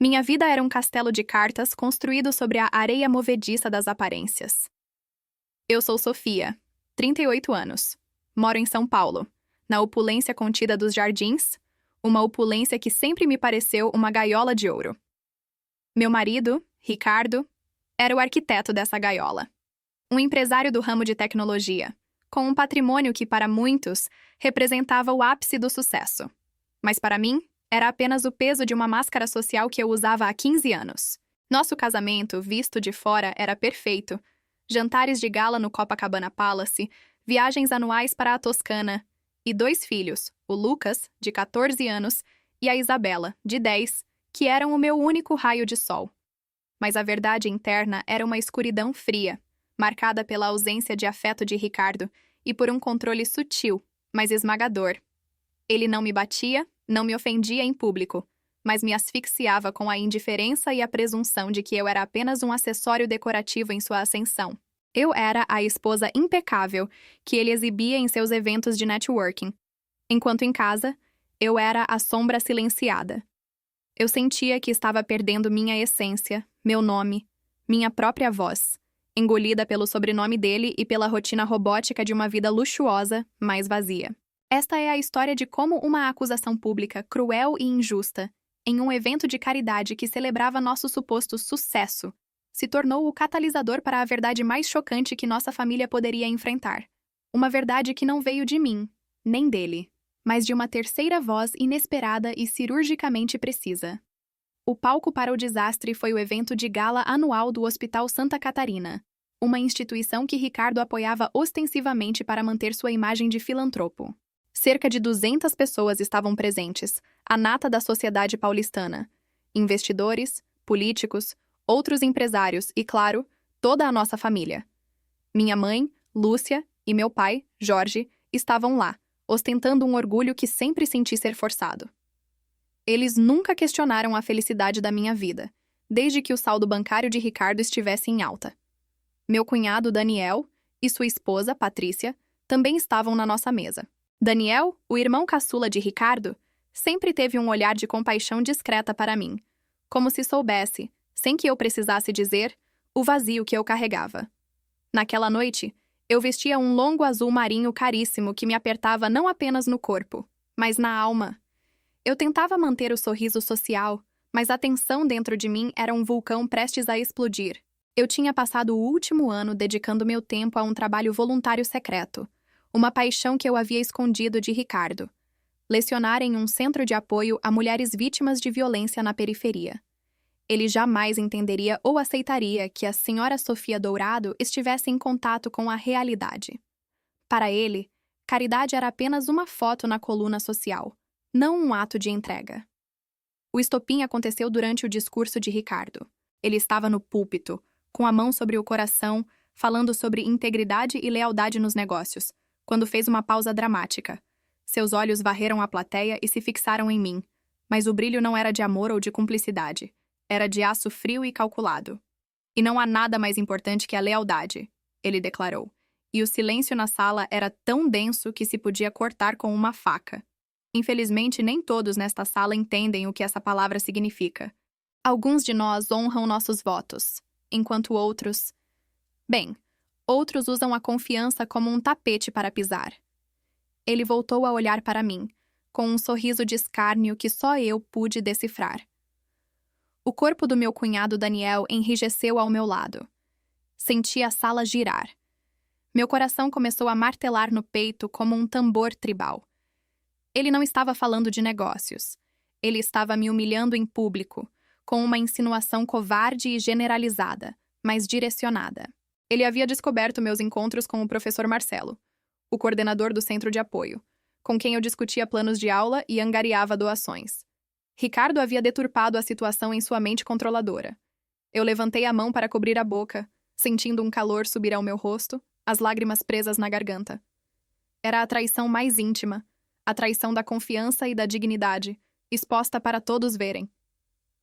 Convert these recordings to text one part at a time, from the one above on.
Minha vida era um castelo de cartas construído sobre a areia movediça das aparências. Eu sou Sofia, 38 anos. Moro em São Paulo, na opulência contida dos jardins, uma opulência que sempre me pareceu uma gaiola de ouro. Meu marido, Ricardo, era o arquiteto dessa gaiola. Um empresário do ramo de tecnologia, com um patrimônio que para muitos representava o ápice do sucesso. Mas para mim, era apenas o peso de uma máscara social que eu usava há 15 anos. Nosso casamento, visto de fora, era perfeito. Jantares de gala no Copacabana Palace, viagens anuais para a Toscana, e 2 filhos, o Lucas, de 14 anos, e a Isabela, de 10, que eram o meu único raio de sol. Mas a verdade interna era uma escuridão fria, marcada pela ausência de afeto de Ricardo e por um controle sutil, mas esmagador. Ele não me batia, não me ofendia em público, mas me asfixiava com a indiferença e a presunção de que eu era apenas um acessório decorativo em sua ascensão. Eu era a esposa impecável que ele exibia em seus eventos de networking, enquanto em casa, eu era a sombra silenciada. Eu sentia que estava perdendo minha essência, meu nome, minha própria voz, engolida pelo sobrenome dele e pela rotina robótica de uma vida luxuosa, mas vazia. Esta é a história de como uma acusação pública cruel e injusta, em um evento de caridade que celebrava nosso suposto sucesso, se tornou o catalisador para a verdade mais chocante que nossa família poderia enfrentar. Uma verdade que não veio de mim, nem dele, mas de uma terceira voz inesperada e cirurgicamente precisa. O palco para o desastre foi o evento de gala anual do Hospital Santa Catarina, uma instituição que Ricardo apoiava ostensivamente para manter sua imagem de filantropo. Cerca de 200 pessoas estavam presentes, a nata da sociedade paulistana. Investidores, políticos, outros empresários e, claro, toda a nossa família. Minha mãe, Lúcia, e meu pai, Jorge, estavam lá, ostentando um orgulho que sempre senti ser forçado. Eles nunca questionaram a felicidade da minha vida, desde que o saldo bancário de Ricardo estivesse em alta. Meu cunhado, Daniel, e sua esposa, Patrícia, também estavam na nossa mesa. Daniel, o irmão caçula de Ricardo, sempre teve um olhar de compaixão discreta para mim, como se soubesse, sem que eu precisasse dizer, o vazio que eu carregava. Naquela noite, eu vestia um longo azul marinho caríssimo que me apertava não apenas no corpo, mas na alma. Eu tentava manter o sorriso social, mas a tensão dentro de mim era um vulcão prestes a explodir. Eu tinha passado o último ano dedicando meu tempo a um trabalho voluntário secreto, uma paixão que eu havia escondido de Ricardo. Lecionar em um centro de apoio a mulheres vítimas de violência na periferia. Ele jamais entenderia ou aceitaria que a senhora Sofia Dourado estivesse em contato com a realidade. Para ele, caridade era apenas uma foto na coluna social, não um ato de entrega. O estopim aconteceu durante o discurso de Ricardo. Ele estava no púlpito, com a mão sobre o coração, falando sobre integridade e lealdade nos negócios, quando fez uma pausa dramática. Seus olhos varreram a plateia e se fixaram em mim, mas o brilho não era de amor ou de cumplicidade. Era de aço frio e calculado. E não há nada mais importante que a lealdade, ele declarou. E o silêncio na sala era tão denso que se podia cortar com uma faca. Infelizmente, nem todos nesta sala entendem o que essa palavra significa. Alguns de nós honram nossos votos, enquanto outros... Bem, outros usam a confiança como um tapete para pisar. Ele voltou a olhar para mim, com um sorriso de escárnio que só eu pude decifrar. O corpo do meu cunhado Daniel enrijeceu ao meu lado. Senti a sala girar. Meu coração começou a martelar no peito como um tambor tribal. Ele não estava falando de negócios. Ele estava me humilhando em público, com uma insinuação covarde e generalizada, mas direcionada. Ele havia descoberto meus encontros com o professor Marcelo, o coordenador do centro de apoio, com quem eu discutia planos de aula e angariava doações. Ricardo havia deturpado a situação em sua mente controladora. Eu levantei a mão para cobrir a boca, sentindo um calor subir ao meu rosto, as lágrimas presas na garganta. Era a traição mais íntima, a traição da confiança e da dignidade, exposta para todos verem.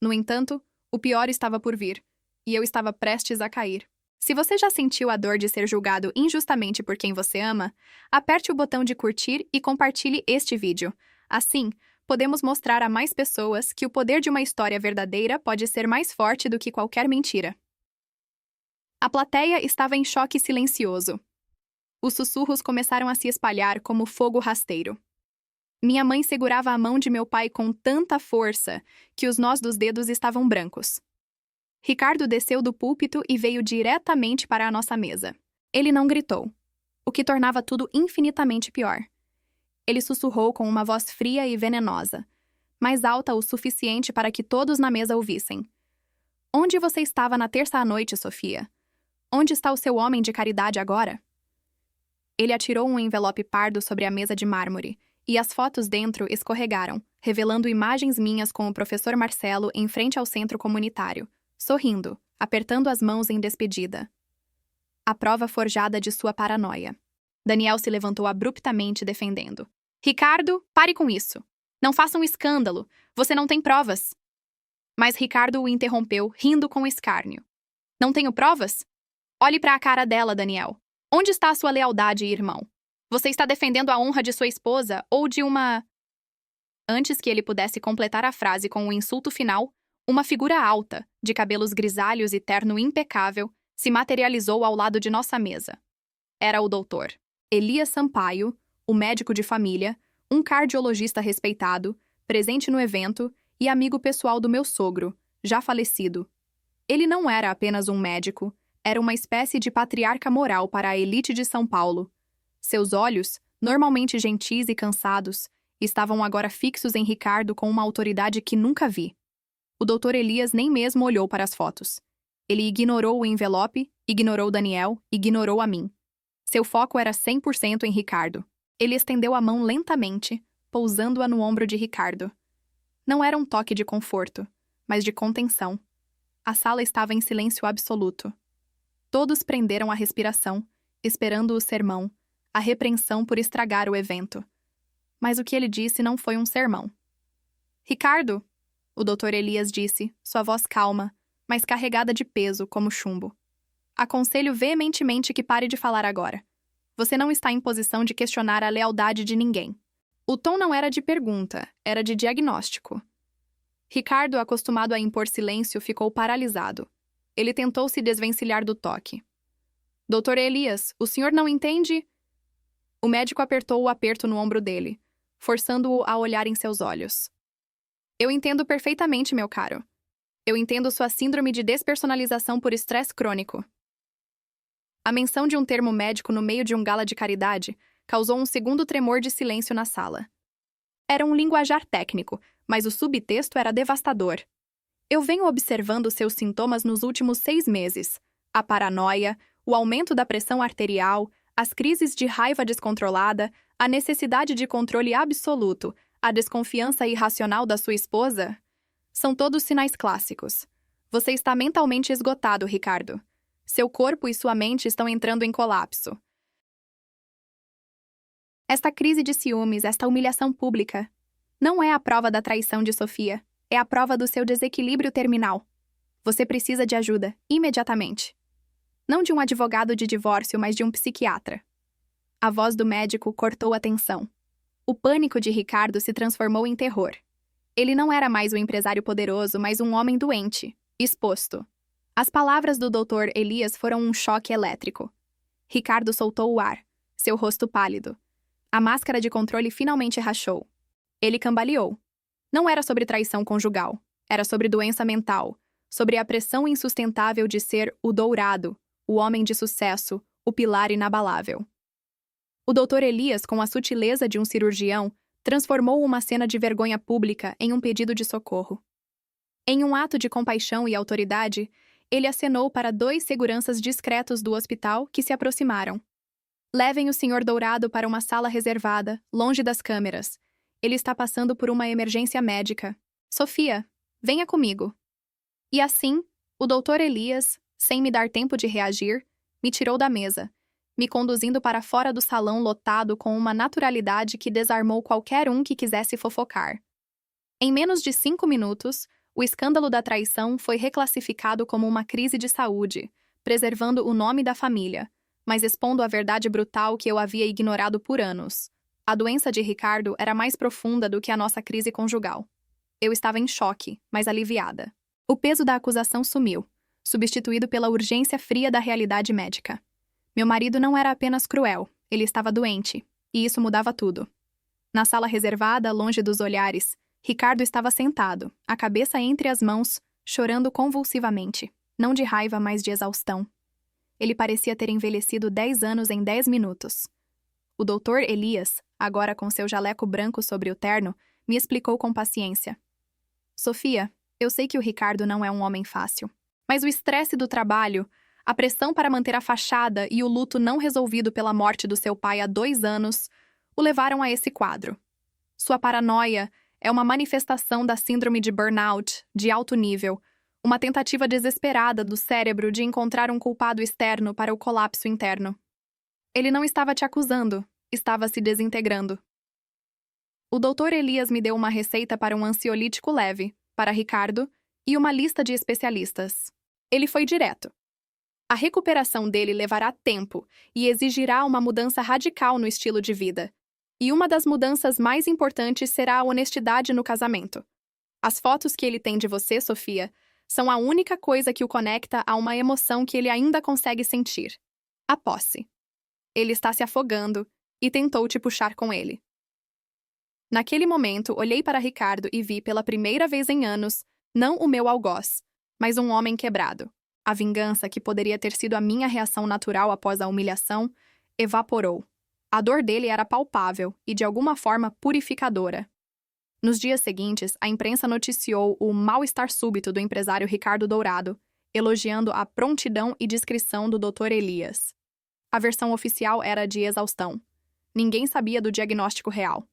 No entanto, o pior estava por vir, e eu estava prestes a cair. Se você já sentiu a dor de ser julgado injustamente por quem você ama, aperte o botão de curtir e compartilhe este vídeo. Assim, podemos mostrar a mais pessoas que o poder de uma história verdadeira pode ser mais forte do que qualquer mentira. A plateia estava em choque silencioso. Os sussurros começaram a se espalhar como fogo rasteiro. Minha mãe segurava a mão de meu pai com tanta força que os nós dos dedos estavam brancos. Ricardo desceu do púlpito e veio diretamente para a nossa mesa. Ele não gritou, o que tornava tudo infinitamente pior. Ele sussurrou com uma voz fria e venenosa, mais alta o suficiente para que todos na mesa ouvissem. Onde você estava na terça à noite, Sofia? Onde está o seu homem de caridade agora? Ele atirou um envelope pardo sobre a mesa de mármore, e as fotos dentro escorregaram, revelando imagens minhas com o professor Marcelo em frente ao centro comunitário, sorrindo, apertando as mãos em despedida. A prova forjada de sua paranoia. Daniel se levantou abruptamente, defendendo. Ricardo, pare com isso. Não faça um escândalo. Você não tem provas. Mas Ricardo o interrompeu, rindo com escárnio. Não tenho provas? Olhe para a cara dela, Daniel. Onde está a sua lealdade, irmão? Você está defendendo a honra de sua esposa ou de uma... Antes que ele pudesse completar a frase com o insulto final, uma figura alta, de cabelos grisalhos e terno impecável, se materializou ao lado de nossa mesa. Era o doutor Elias Sampaio, o médico de família, um cardiologista respeitado, presente no evento e amigo pessoal do meu sogro, já falecido. Ele não era apenas um médico, era uma espécie de patriarca moral para a elite de São Paulo. Seus olhos, normalmente gentis e cansados, estavam agora fixos em Ricardo com uma autoridade que nunca vi. O doutor Elias nem mesmo olhou para as fotos. Ele ignorou o envelope, ignorou Daniel, ignorou a mim. Seu foco era 100% em Ricardo. Ele estendeu a mão lentamente, pousando-a no ombro de Ricardo. Não era um toque de conforto, mas de contenção. A sala estava em silêncio absoluto. Todos prenderam a respiração, esperando o sermão, a repreensão por estragar o evento. Mas o que ele disse não foi um sermão. Ricardo, o doutor Elias disse, sua voz calma, mas carregada de peso, como chumbo. Aconselho veementemente que pare de falar agora. Você não está em posição de questionar a lealdade de ninguém. O tom não era de pergunta, era de diagnóstico. Ricardo, acostumado a impor silêncio, ficou paralisado. Ele tentou se desvencilhar do toque. Doutor Elias, o senhor não entende? O médico apertou o aperto no ombro dele, forçando-o a olhar em seus olhos. Eu entendo perfeitamente, meu caro. Eu entendo sua síndrome de despersonalização por estresse crônico. A menção de um termo médico no meio de um gala de caridade causou um segundo tremor de silêncio na sala. Era um linguajar técnico, mas o subtexto era devastador. Eu venho observando seus sintomas nos últimos 6 meses. A paranoia, o aumento da pressão arterial, as crises de raiva descontrolada, a necessidade de controle absoluto, a desconfiança irracional da sua esposa. São todos sinais clássicos. Você está mentalmente esgotado, Ricardo. Seu corpo e sua mente estão entrando em colapso. Esta crise de ciúmes, esta humilhação pública, não é a prova da traição de Sofia. É a prova do seu desequilíbrio terminal. Você precisa de ajuda, imediatamente. Não de um advogado de divórcio, mas de um psiquiatra. A voz do médico cortou a tensão. O pânico de Ricardo se transformou em terror. Ele não era mais um empresário poderoso, mas um homem doente, exposto. As palavras do Dr. Elias foram um choque elétrico. Ricardo soltou o ar, seu rosto pálido. A máscara de controle finalmente rachou. Ele cambaleou. Não era sobre traição conjugal. Era sobre doença mental, sobre a pressão insustentável de ser o dourado, o homem de sucesso, o pilar inabalável. O Dr. Elias, com a sutileza de um cirurgião, transformou uma cena de vergonha pública em um pedido de socorro. Em um ato de compaixão e autoridade, ele acenou para 2 seguranças discretos do hospital que se aproximaram. Levem o Sr. Dourado para uma sala reservada, longe das câmeras. Ele está passando por uma emergência médica. Sofia, venha comigo. E assim, o Dr. Elias, sem me dar tempo de reagir, me tirou da mesa, me conduzindo para fora do salão lotado com uma naturalidade que desarmou qualquer um que quisesse fofocar. Em menos de 5 minutos, o escândalo da traição foi reclassificado como uma crise de saúde, preservando o nome da família, mas expondo a verdade brutal que eu havia ignorado por anos. A doença de Ricardo era mais profunda do que a nossa crise conjugal. Eu estava em choque, mas aliviada. O peso da acusação sumiu, substituído pela urgência fria da realidade médica. Meu marido não era apenas cruel, ele estava doente, e isso mudava tudo. Na sala reservada, longe dos olhares, Ricardo estava sentado, a cabeça entre as mãos, chorando convulsivamente, não de raiva, mas de exaustão. Ele parecia ter envelhecido 10 anos em 10 minutos. O doutor Elias, agora com seu jaleco branco sobre o terno, me explicou com paciência. Sofia, eu sei que o Ricardo não é um homem fácil, mas o estresse do trabalho, a pressão para manter a fachada e o luto não resolvido pela morte do seu pai há 2 anos o levaram a esse quadro. Sua paranoia é uma manifestação da síndrome de burnout, de alto nível, uma tentativa desesperada do cérebro de encontrar um culpado externo para o colapso interno. Ele não estava te acusando, estava se desintegrando. O doutor Elias me deu uma receita para um ansiolítico leve, para Ricardo, e uma lista de especialistas. Ele foi direto. A recuperação dele levará tempo e exigirá uma mudança radical no estilo de vida. E uma das mudanças mais importantes será a honestidade no casamento. As fotos que ele tem de você, Sofia, são a única coisa que o conecta a uma emoção que ele ainda consegue sentir: a posse. Ele está se afogando e tentou te puxar com ele. Naquele momento, olhei para Ricardo e vi pela primeira vez em anos, não o meu algoz, mas um homem quebrado. A vingança, que poderia ter sido a minha reação natural após a humilhação, evaporou. A dor dele era palpável e, de alguma forma, purificadora. Nos dias seguintes, a imprensa noticiou o mal-estar súbito do empresário Ricardo Dourado, elogiando a prontidão e discrição do Dr. Elias. A versão oficial era de exaustão. Ninguém sabia do diagnóstico real.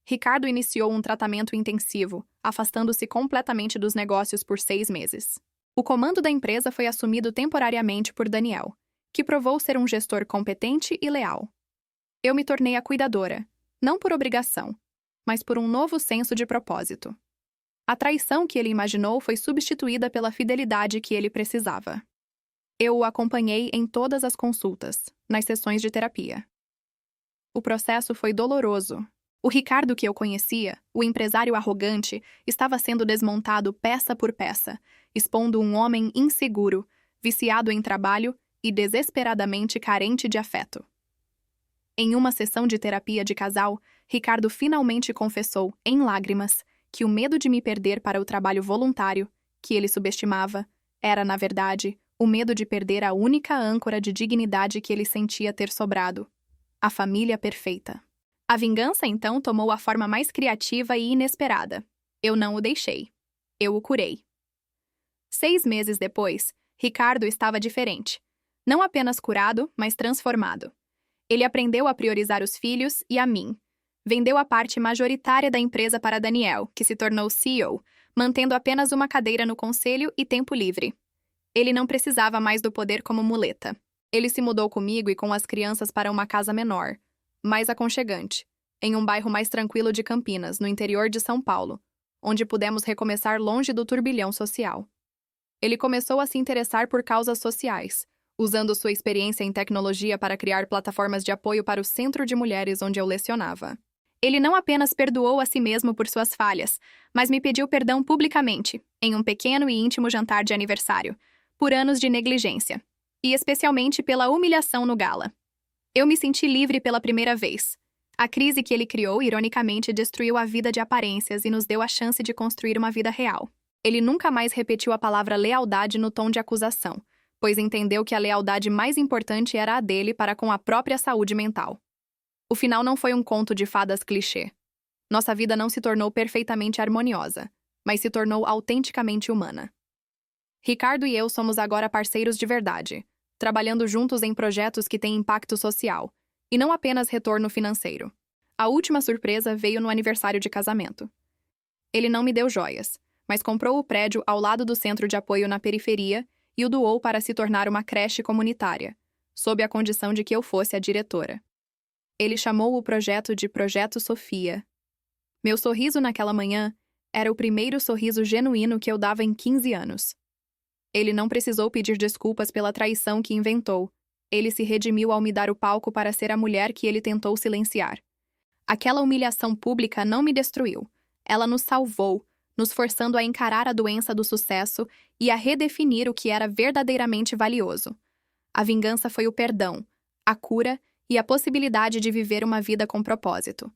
Ricardo iniciou um tratamento intensivo, afastando-se completamente dos negócios por 6 meses. O comando da empresa foi assumido temporariamente por Daniel, que provou ser um gestor competente e leal. Eu me tornei a cuidadora, não por obrigação, mas por um novo senso de propósito. A traição que ele imaginou foi substituída pela fidelidade que ele precisava. Eu o acompanhei em todas as consultas, nas sessões de terapia. O processo foi doloroso. O Ricardo que eu conhecia, o empresário arrogante, estava sendo desmontado peça por peça, expondo um homem inseguro, viciado em trabalho e desesperadamente carente de afeto. Em uma sessão de terapia de casal, Ricardo finalmente confessou, em lágrimas, que o medo de me perder para o trabalho voluntário, que ele subestimava, era, na verdade, o medo de perder a única âncora de dignidade que ele sentia ter sobrado: a família perfeita. A vingança, então, tomou a forma mais criativa e inesperada. Eu não o deixei. Eu o curei. 6 meses depois, Ricardo estava diferente. Não apenas curado, mas transformado. Ele aprendeu a priorizar os filhos e a mim. Vendeu a parte majoritária da empresa para Daniel, que se tornou CEO, mantendo apenas uma cadeira no conselho e tempo livre. Ele não precisava mais do poder como muleta. Ele se mudou comigo e com as crianças para uma casa menor, mais aconchegante, em um bairro mais tranquilo de Campinas, no interior de São Paulo, onde pudemos recomeçar longe do turbilhão social. Ele começou a se interessar por causas sociais, usando sua experiência em tecnologia para criar plataformas de apoio para o Centro de Mulheres onde eu lecionava. Ele não apenas perdoou a si mesmo por suas falhas, mas me pediu perdão publicamente, em um pequeno e íntimo jantar de aniversário, por anos de negligência, e especialmente pela humilhação no gala. Eu me senti livre pela primeira vez. A crise que ele criou, ironicamente, destruiu a vida de aparências e nos deu a chance de construir uma vida real. Ele nunca mais repetiu a palavra lealdade no tom de acusação, pois entendeu que a lealdade mais importante era a dele para com a própria saúde mental. O final não foi um conto de fadas clichê. Nossa vida não se tornou perfeitamente harmoniosa, mas se tornou autenticamente humana. Ricardo e eu somos agora parceiros de verdade, trabalhando juntos em projetos que têm impacto social, e não apenas retorno financeiro. A última surpresa veio no aniversário de casamento. Ele não me deu joias, mas comprou o prédio ao lado do centro de apoio na periferia e o doou para se tornar uma creche comunitária, sob a condição de que eu fosse a diretora. Ele chamou o projeto de Projeto Sofia. Meu sorriso naquela manhã era o primeiro sorriso genuíno que eu dava em 15 anos. Ele não precisou pedir desculpas pela traição que inventou. Ele se redimiu ao me dar o palco para ser a mulher que ele tentou silenciar. Aquela humilhação pública não me destruiu. Ela nos salvou, nos forçando a encarar a doença do sucesso e a redefinir o que era verdadeiramente valioso. A vingança foi o perdão, a cura e a possibilidade de viver uma vida com propósito.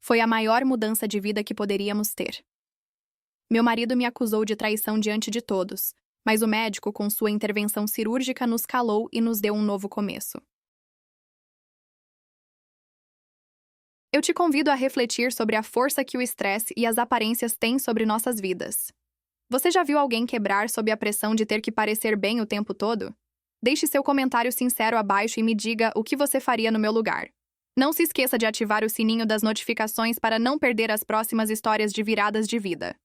Foi a maior mudança de vida que poderíamos ter. Meu marido me acusou de traição diante de todos, mas o médico, com sua intervenção cirúrgica, nos calou e nos deu um novo começo. Eu te convido a refletir sobre a força que o estresse e as aparências têm sobre nossas vidas. Você já viu alguém quebrar sob a pressão de ter que parecer bem o tempo todo? Deixe seu comentário sincero abaixo e me diga o que você faria no meu lugar. Não se esqueça de ativar o sininho das notificações para não perder as próximas histórias de viradas de vida.